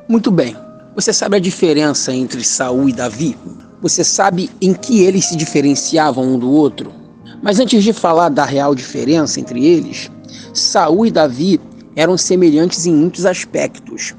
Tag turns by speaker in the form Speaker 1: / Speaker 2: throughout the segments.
Speaker 1: Muito bem. Você sabe a diferença entre Saul e Davi? Você sabe em que eles se diferenciavam um do outro? Mas antes de falar da real diferença entre eles, Saul e Davi eram semelhantes em muitos aspectos.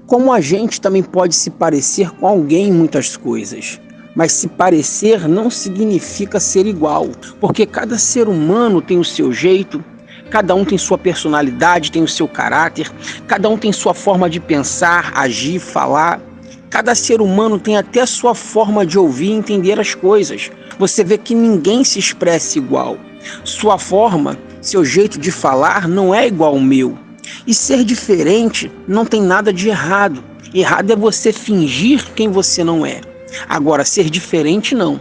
Speaker 1: Como a gente também pode se parecer com alguém em muitas coisas. Mas se parecer não significa ser igual, porque cada ser humano tem o seu jeito, cada um tem sua personalidade, tem o seu caráter, cada um tem sua forma de pensar, agir, falar. Cada ser humano tem até a sua forma de ouvir e entender as coisas. Você vê que ninguém se expressa igual. Sua forma, seu jeito de falar não é igual ao meu. E ser diferente não tem nada de errado. Errado é você fingir quem você não é. Agora, ser diferente não.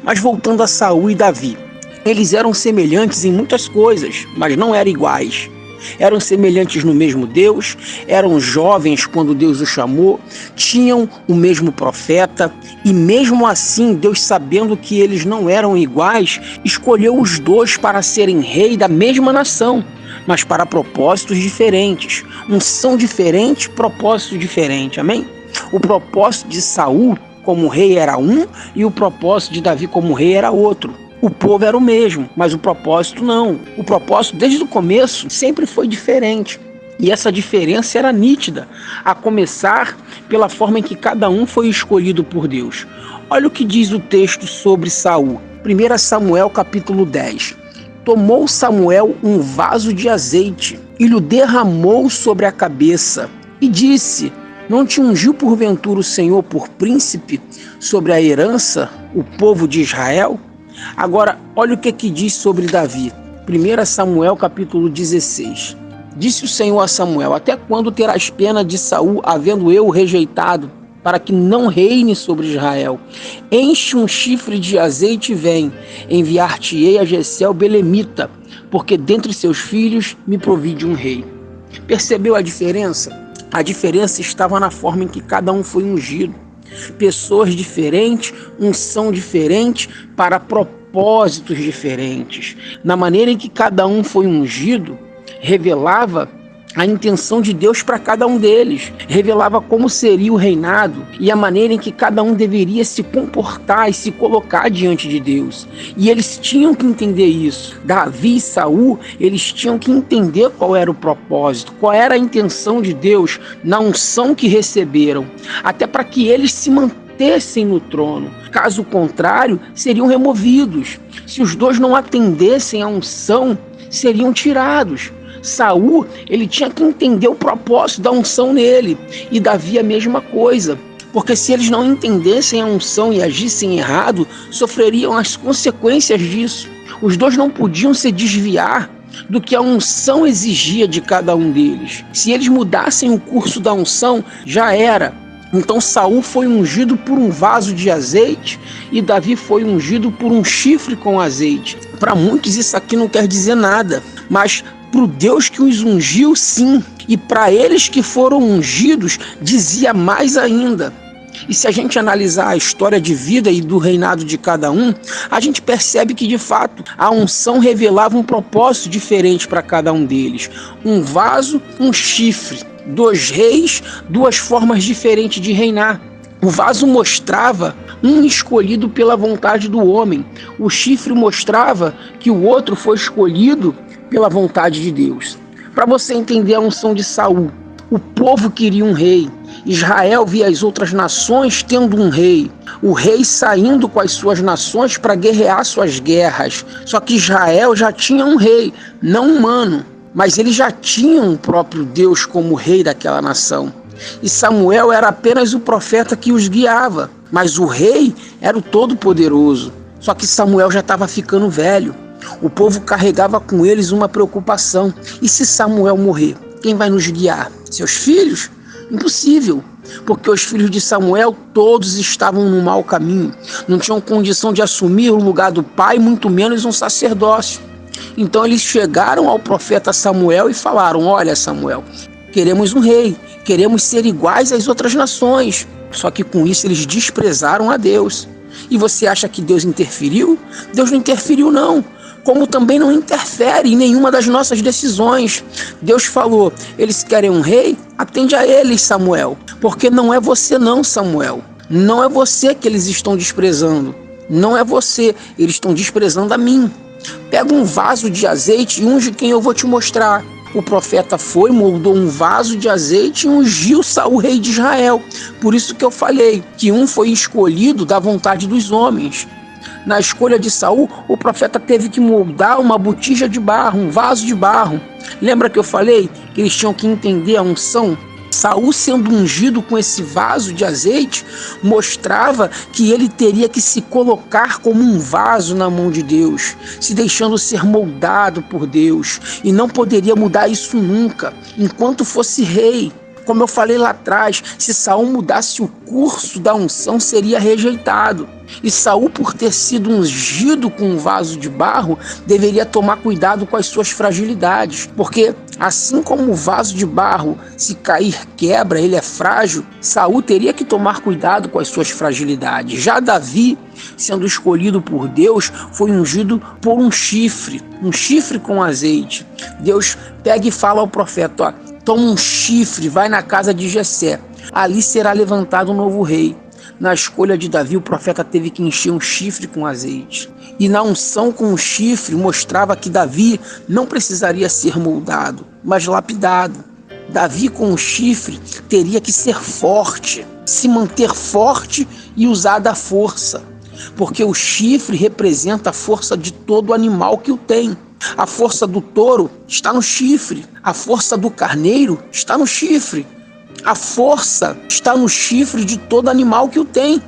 Speaker 1: Mas voltando a Saul e Davi, eles eram semelhantes em muitas coisas, mas não eram iguais. Eram semelhantes no mesmo Deus, eram jovens quando Deus os chamou, tinham o mesmo profeta, e mesmo assim, Deus, sabendo que eles não eram iguais, escolheu os dois para serem rei da mesma nação, mas para propósitos diferentes. Unção diferente, propósito diferente, amém? O propósito de Saul como rei era um e o propósito de Davi como rei era outro. O povo era o mesmo, mas o propósito não. O propósito desde o começo sempre foi diferente. E essa diferença era nítida, a começar pela forma em que cada um foi escolhido por Deus. Olha o que diz o texto sobre Saul. 1 Samuel capítulo 10. Tomou Samuel um vaso de azeite e lhe derramou sobre a cabeça e disse: não te ungiu porventura o Senhor por príncipe sobre a herança, o povo de Israel? Agora, olha o que diz sobre Davi. 1 Samuel capítulo 16. Disse o Senhor a Samuel: até quando terás pena de Saul, havendo eu o rejeitado, para que não reine sobre Israel? Enche um chifre de azeite e vem, enviar-te-ei a Jessé o belemita, porque dentre seus filhos me provide um rei. Percebeu a diferença? A diferença estava na forma em que cada um foi ungido. Pessoas diferentes, unção diferente para propósitos diferentes. Na maneira em que cada um foi ungido, revelava a intenção de Deus para cada um deles. Revelava como seria o reinado e a maneira em que cada um deveria se comportar e se colocar diante de Deus. E eles tinham que entender isso. Davi e Saul, eles tinham que entender qual era o propósito, qual era a intenção de Deus na unção que receberam, até para que eles se mantessem no trono. Caso contrário, seriam removidos. Se os dois não atendessem à unção, seriam tirados. Saul, ele tinha que entender o propósito da unção nele, e Davi a mesma coisa, porque se eles não entendessem a unção e agissem errado, sofreriam as consequências disso. Os dois não podiam se desviar do que a unção exigia de cada um deles. Se eles mudassem o curso da unção, já era. Então Saul foi ungido por um vaso de azeite e Davi foi ungido por um chifre com azeite. Para muitos isso aqui não quer dizer nada, mas para o Deus que os ungiu, sim. E para eles que foram ungidos, dizia mais ainda. E se a gente analisar a história de vida e do reinado de cada um, a gente percebe que, de fato, a unção revelava um propósito diferente para cada um deles. Um vaso, um chifre. 2 reis, 2 formas diferentes de reinar. O vaso mostrava um escolhido pela vontade do homem. O chifre mostrava que o outro foi escolhido pela vontade de Deus. Para você entender a unção de Saul, o povo queria um rei. Israel via as outras nações tendo um rei. O rei saindo com as suas nações para guerrear suas guerras. Só que Israel já tinha um rei, não humano, mas ele já tinha um próprio Deus como rei daquela nação. E Samuel era apenas o profeta que os guiava, mas o rei era o Todo-Poderoso. Só que Samuel já estava ficando velho. O povo carregava com eles uma preocupação. E se Samuel morrer, quem vai nos guiar? Seus filhos? Impossível, porque os filhos de Samuel todos estavam no mau caminho. Não tinham condição de assumir o lugar do pai, muito menos um sacerdócio. Então eles chegaram ao profeta Samuel e falaram: olha, Samuel, queremos um rei, queremos ser iguais às outras nações. Só que com isso eles desprezaram a Deus. E você acha que Deus interferiu? Deus não interferiu, não. Como também não interfere em nenhuma das nossas decisões. Deus falou: eles querem um rei? Atende a eles, Samuel. Porque não é você não, Samuel. Não é você que eles estão desprezando. Não é você. Eles estão desprezando a mim. Pega um vaso de azeite e unge quem eu vou te mostrar. O profeta foi, moldou um vaso de azeite e ungiu Saul, rei de Israel. Por isso que eu falei que um foi escolhido da vontade dos homens. Na escolha de Saul, o profeta teve que moldar uma botija de barro, um vaso de barro. Lembra que eu falei que eles tinham que entender a unção? Saul sendo ungido com esse vaso de azeite mostrava que ele teria que se colocar como um vaso na mão de Deus, se deixando ser moldado por Deus, e não poderia mudar isso nunca, enquanto fosse rei. Como eu falei lá atrás, se Saul mudasse o curso da unção, seria rejeitado. E Saul, por ter sido ungido com um vaso de barro, deveria tomar cuidado com as suas fragilidades. Porque assim como o vaso de barro, se cair, quebra, ele é frágil, Saul teria que tomar cuidado com as suas fragilidades. Já Davi, sendo escolhido por Deus, foi ungido por um chifre com azeite. Deus pega e fala ao profeta, toma um chifre, vai na casa de Jessé. Ali será levantado um novo rei. Na escolha de Davi, o profeta teve que encher um chifre com azeite. E na unção com o chifre, mostrava que Davi não precisaria ser moldado, mas lapidado. Davi com o chifre teria que ser forte, se manter forte e usar da força. Porque o chifre representa a força de todo animal que o tem. A força do touro está no chifre. A força do carneiro está no chifre. A força está no chifre de todo animal que o tem.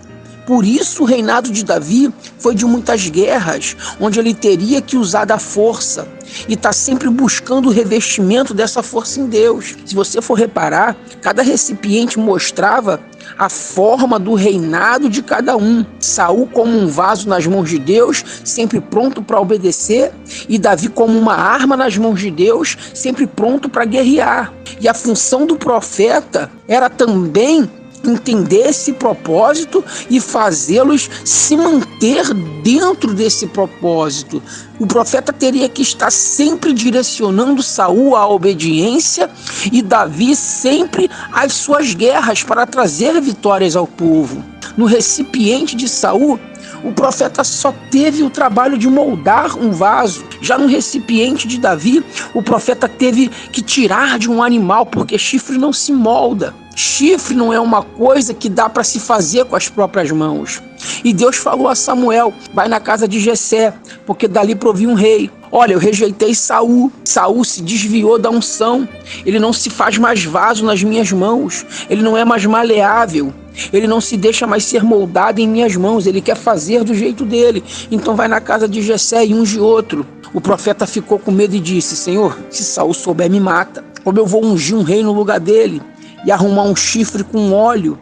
Speaker 1: Por isso o reinado de Davi foi de muitas guerras, onde ele teria que usar da força e está sempre buscando o revestimento dessa força em Deus. Se você for reparar, cada recipiente mostrava a forma do reinado de cada um. Saul como um vaso nas mãos de Deus, sempre pronto para obedecer, e Davi como uma arma nas mãos de Deus, sempre pronto para guerrear. E a função do profeta era também entender esse propósito e fazê-los se manter dentro desse propósito. O profeta teria que estar sempre direcionando Saul à obediência e Davi sempre às suas guerras para trazer vitórias ao povo. No recipiente de Saul, o profeta só teve o trabalho de moldar um vaso. Já no recipiente de Davi, o profeta teve que tirar de um animal, porque chifre não se molda. Chifre não é uma coisa que dá para se fazer com as próprias mãos. E Deus falou a Samuel, vai na casa de Jessé, porque dali provia um rei. Olha, eu rejeitei Saul. Saul se desviou da unção. Ele não se faz mais vaso nas minhas mãos. Ele não é mais maleável. Ele não se deixa mais ser moldado em minhas mãos. Ele quer fazer do jeito dele. Então vai na casa de Jessé e unge outro. O profeta ficou com medo e disse, Senhor, se Saul souber, me mata. Como eu vou ungir um rei no lugar dele e arrumar um chifre com óleo?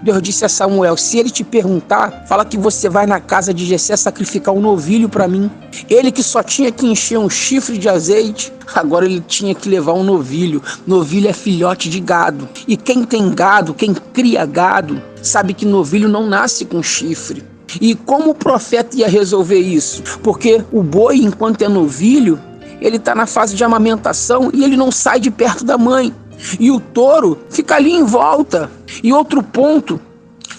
Speaker 1: Deus disse a Samuel, se ele te perguntar, fala que você vai na casa de Jessé sacrificar um novilho para mim. Ele que só tinha que encher um chifre de azeite, agora ele tinha que levar um novilho. Novilho é filhote de gado. E quem tem gado, quem cria gado, sabe que novilho não nasce com chifre. E como o profeta ia resolver isso? Porque o boi, enquanto é novilho, ele está na fase de amamentação e ele não sai de perto da mãe. E o touro fica ali em volta. E outro ponto,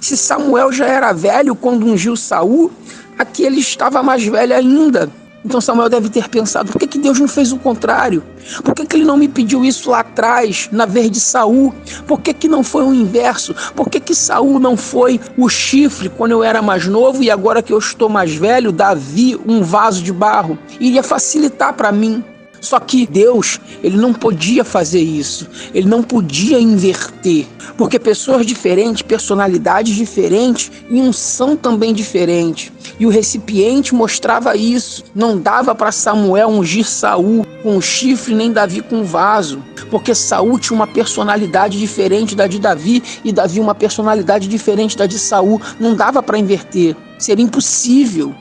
Speaker 1: se Samuel já era velho quando ungiu Saul, aqui ele estava mais velho ainda. Então Samuel deve ter pensado, por que Deus não fez o contrário? Por que ele não me pediu isso lá atrás, na vez de Saul? Por que não foi o inverso? Por que Saul não foi o chifre quando eu era mais novo e agora que eu estou mais velho, Davi, um vaso de barro? Iria facilitar para mim. Só que Deus, ele não podia fazer isso, ele não podia inverter, porque pessoas diferentes, personalidades diferentes e unção também diferente. E o recipiente mostrava isso. Não dava para Samuel ungir Saul com o chifre, nem Davi com o vaso, porque Saul tinha uma personalidade diferente da de Davi e Davi uma personalidade diferente da de Saul. Não dava para inverter, seria impossível.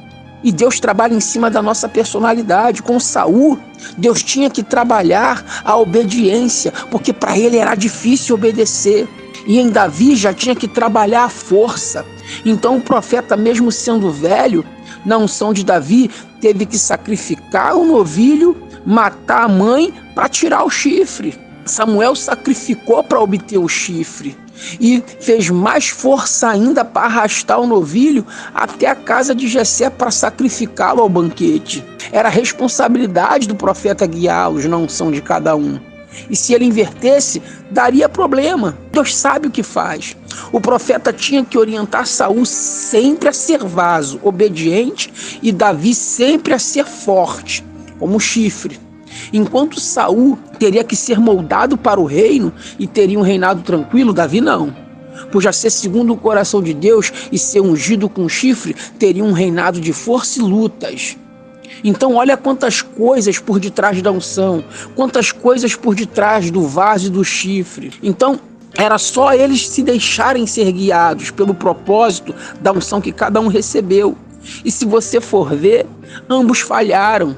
Speaker 1: E Deus trabalha em cima da nossa personalidade. Com Saul, Deus tinha que trabalhar a obediência, porque para ele era difícil obedecer. E em Davi já tinha que trabalhar a força. Então o profeta, mesmo sendo velho, na unção de Davi, teve que sacrificar o novilho, matar a mãe para tirar o chifre. Samuel sacrificou para obter o chifre e fez mais força ainda para arrastar o novilho até a casa de Jessé para sacrificá-lo ao banquete. Era a responsabilidade do profeta guiá-los, não unção de cada um. E se ele invertesse, daria problema. Deus sabe o que faz. O profeta tinha que orientar Saul sempre a ser vaso, obediente, e Davi sempre a ser forte, como chifre. Enquanto Saul teria que ser moldado para o reino e teria um reinado tranquilo, Davi não. Por já ser segundo o coração de Deus e ser ungido com chifre, teria um reinado de força e lutas. Então olha quantas coisas por detrás da unção, quantas coisas por detrás do vaso e do chifre. Então era só eles se deixarem ser guiados pelo propósito da unção que cada um recebeu. E se você for ver, ambos falharam.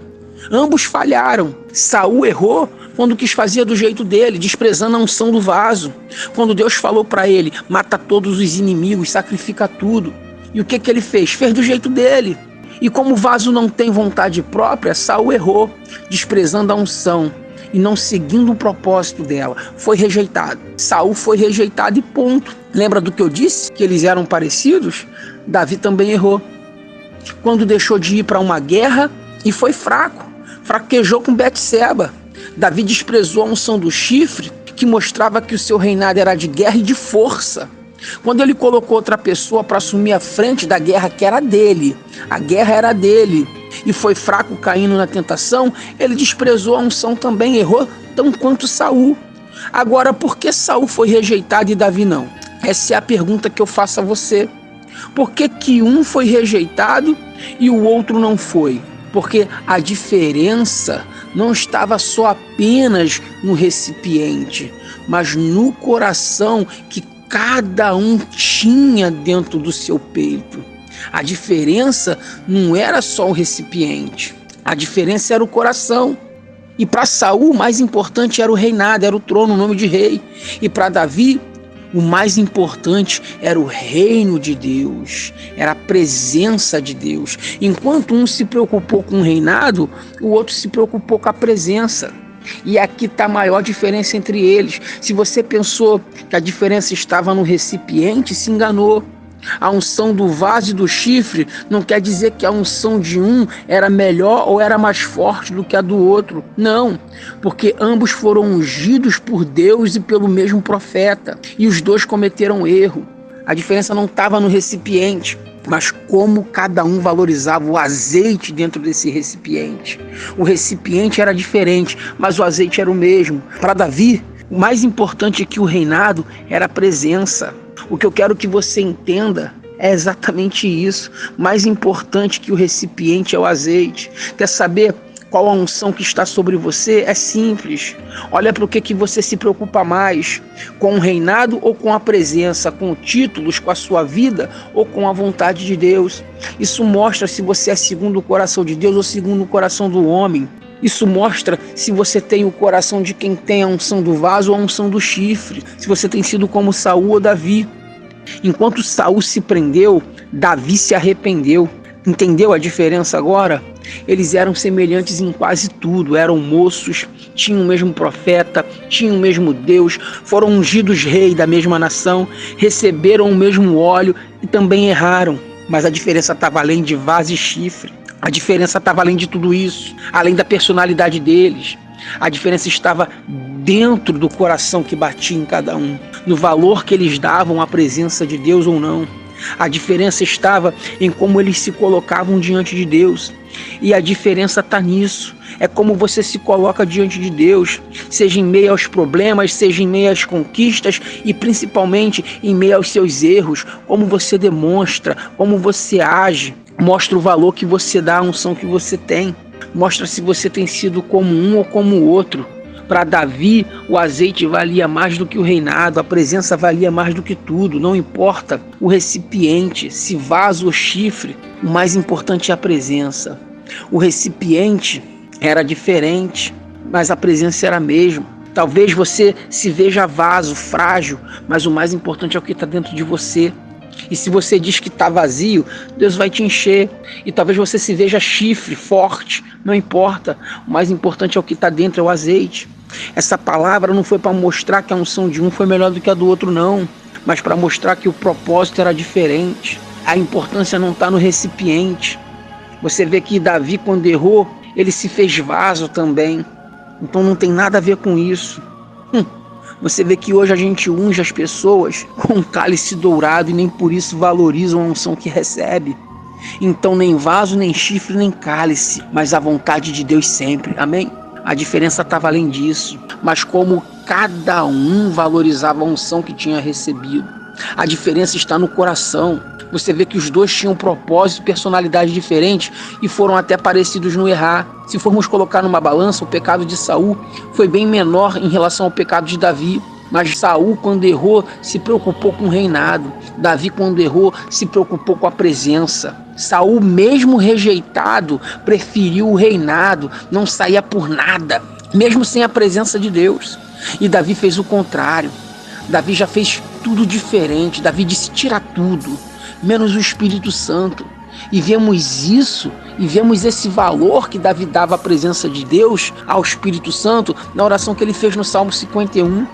Speaker 1: Saul errou quando quis fazer do jeito dele, desprezando a unção do vaso. Quando Deus falou para ele, mata todos os inimigos, sacrifica tudo. E o que ele fez? Fez do jeito dele. E como o vaso não tem vontade própria, Saul errou, desprezando a unção e não seguindo o propósito dela. Foi rejeitado. Saul foi rejeitado e ponto. Lembra do que eu disse? Que eles eram parecidos? Davi também errou. Quando deixou de ir para uma guerra e foi fraco. Fraquejou com Betseba. Davi desprezou a unção do chifre, que mostrava que o seu reinado era de guerra e de força. Quando ele colocou outra pessoa para assumir a frente da guerra que era dele, a guerra era dele, e foi fraco caindo na tentação, ele desprezou a unção também, errou tão quanto Saul. Agora, por que Saul foi rejeitado e Davi não? Essa é a pergunta que eu faço a você. Por que um foi rejeitado e o outro não foi? Porque a diferença não estava só apenas no recipiente, mas no coração que cada um tinha dentro do seu peito. A diferença não era só o recipiente, a diferença era o coração. E para Saul, o mais importante era o reinado, era o trono, o nome de rei. E para Davi, o mais importante era o reino de Deus, era a presença de Deus. Enquanto um se preocupou com o reinado, o outro se preocupou com a presença. E aqui está a maior diferença entre eles. Se você pensou que a diferença estava no recipiente, se enganou. A unção do vaso e do chifre não quer dizer que a unção de um era melhor ou era mais forte do que a do outro. Não, porque ambos foram ungidos por Deus e pelo mesmo profeta. E os dois cometeram erro. A diferença não estava no recipiente, mas como cada um valorizava o azeite dentro desse recipiente. O recipiente era diferente, mas o azeite era o mesmo. Para Davi, o mais importante que o reinado era a presença. O que eu quero que você entenda é exatamente isso. Mais importante que o recipiente é o azeite. Quer saber qual a unção que está sobre você? É simples. Olha para o que você se preocupa mais, com o reinado ou com a presença, com títulos, com a sua vida ou com a vontade de Deus. Isso mostra se você é segundo o coração de Deus ou segundo o coração do homem. Isso mostra se você tem o coração de quem tem a unção do vaso ou a unção do chifre, se você tem sido como Saul ou Davi. Enquanto Saul se prendeu, Davi se arrependeu. Entendeu a diferença agora? Eles eram semelhantes em quase tudo, eram moços, tinham o mesmo profeta, tinham o mesmo Deus, foram ungidos rei da mesma nação, receberam o mesmo óleo e também erraram. Mas a diferença estava além de vaso e chifre. A diferença estava além de tudo isso, além da personalidade deles. A diferença estava dentro do coração que batia em cada um, no valor que eles davam à presença de Deus ou não. A diferença estava em como eles se colocavam diante de Deus. E a diferença está nisso. É como você se coloca diante de Deus, seja em meio aos problemas, seja em meio às conquistas e principalmente em meio aos seus erros. Como você demonstra, como você age, mostra o valor que você dá à unção que você tem. Mostra se você tem sido como um ou como o outro. Para Davi, o azeite valia mais do que o reinado, a presença valia mais do que tudo, não importa o recipiente, se vaso ou chifre, o mais importante é a presença. O recipiente era diferente, mas a presença era a mesma. Talvez você se veja vaso, frágil, mas o mais importante é o que está dentro de você. E se você diz que está vazio, Deus vai te encher. E talvez você se veja chifre, forte, não importa. O mais importante é o que está dentro, é o azeite. Essa palavra não foi para mostrar que a unção de um foi melhor do que a do outro, não. Mas para mostrar que o propósito era diferente. A importância não está no recipiente. Você vê que Davi, quando errou, ele se fez vaso também. Então não tem nada a ver com isso. Você vê que hoje a gente unge as pessoas com um cálice dourado e nem por isso valorizam a unção que recebe. Então nem vaso, nem chifre, nem cálice, mas a vontade de Deus sempre. Amém? A diferença estava além disso. Mas como cada um valorizava a unção que tinha recebido. A diferença está no coração. Você vê que os dois tinham propósito e personalidade diferentes e foram até parecidos no errar. Se formos colocar numa balança, o pecado de Saul foi bem menor em relação ao pecado de Davi. Mas Saul, quando errou, se preocupou com o reinado. Davi, quando errou, se preocupou com a presença. Saul, mesmo rejeitado, preferiu o reinado, não saía por nada, mesmo sem a presença de Deus. E Davi fez o contrário. Davi já fez tudo diferente. Davi disse: tira tudo, menos o Espírito Santo. E vemos isso, e vemos esse valor que Davi dava à presença de Deus, ao Espírito Santo, na oração que ele fez no Salmo 51.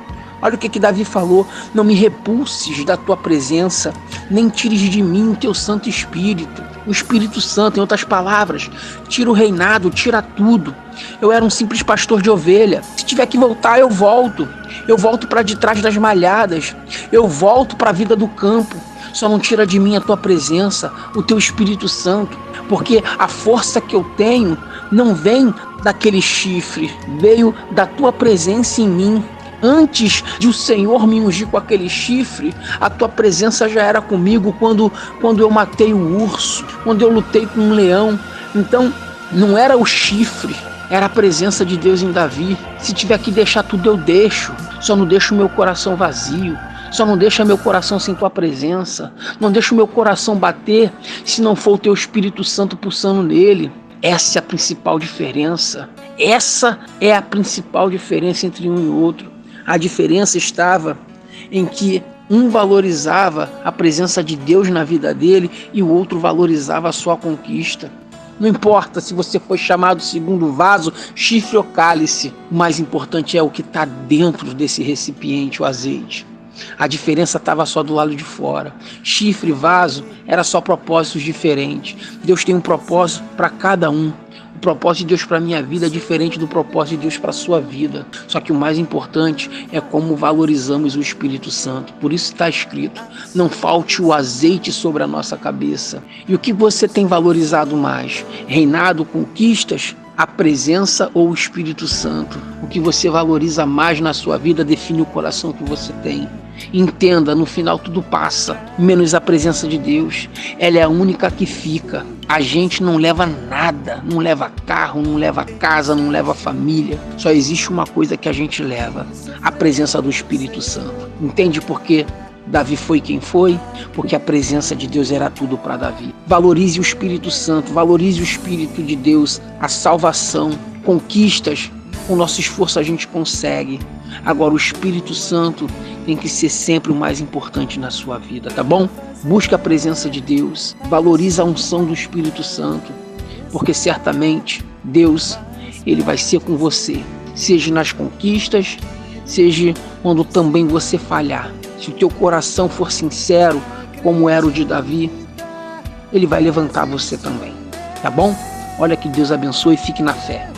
Speaker 1: Olha o que Davi falou: não me repulses da tua presença, nem tires de mim o teu Santo Espírito. O Espírito Santo, em outras palavras, tira o reinado, tira tudo. Eu era um simples pastor de ovelha. Se tiver que voltar, eu volto. Eu volto para de trás das malhadas. Eu volto para a vida do campo. Só não tira de mim a tua presença, o teu Espírito Santo. Porque a força que eu tenho não vem daquele chifre, veio da tua presença em mim. Antes de o Senhor me ungir com aquele chifre, a tua presença já era comigo quando eu matei o urso, quando eu lutei com um leão. Então, não era o chifre, era a presença de Deus em Davi. Se tiver que deixar tudo, eu deixo. Só não deixo o meu coração vazio. Só não deixa meu coração sem tua presença. Não deixa o meu coração bater se não for o teu Espírito Santo pulsando nele. Essa é a principal diferença. Essa é a principal diferença entre um e outro. A diferença estava em que um valorizava a presença de Deus na vida dele e o outro valorizava a sua conquista. Não importa se você foi chamado segundo vaso, chifre ou cálice. O mais importante é o que está dentro desse recipiente, o azeite. A diferença estava só do lado de fora. Chifre e vaso era só propósitos diferentes. Deus tem um propósito para cada um. O propósito de Deus para a minha vida é diferente do propósito de Deus para a sua vida. Só que o mais importante é como valorizamos o Espírito Santo. Por isso está escrito: não falte o azeite sobre a nossa cabeça. E o que você tem valorizado mais? Reinado, conquistas, a presença ou o Espírito Santo? O que você valoriza mais na sua vida define o coração que você tem. Entenda, no final tudo passa, menos a presença de Deus. Ela é a única que fica. A gente não leva nada, não leva carro, não leva casa, não leva família. Só existe uma coisa que a gente leva: a presença do Espírito Santo. Entende por quê Davi foi quem foi? Porque a presença de Deus era tudo para Davi. Valorize o Espírito Santo, valorize o Espírito de Deus, a salvação, conquistas. Com nosso esforço a gente consegue. Agora o Espírito Santo tem que ser sempre o mais importante na sua vida, tá bom? Busca a presença de Deus, valoriza a unção do Espírito Santo, porque certamente Deus, ele vai ser com você, seja nas conquistas, seja quando também você falhar. Se o teu coração for sincero, como era o de Davi, ele vai levantar você também, tá bom? Olha, que Deus abençoe e fique na fé.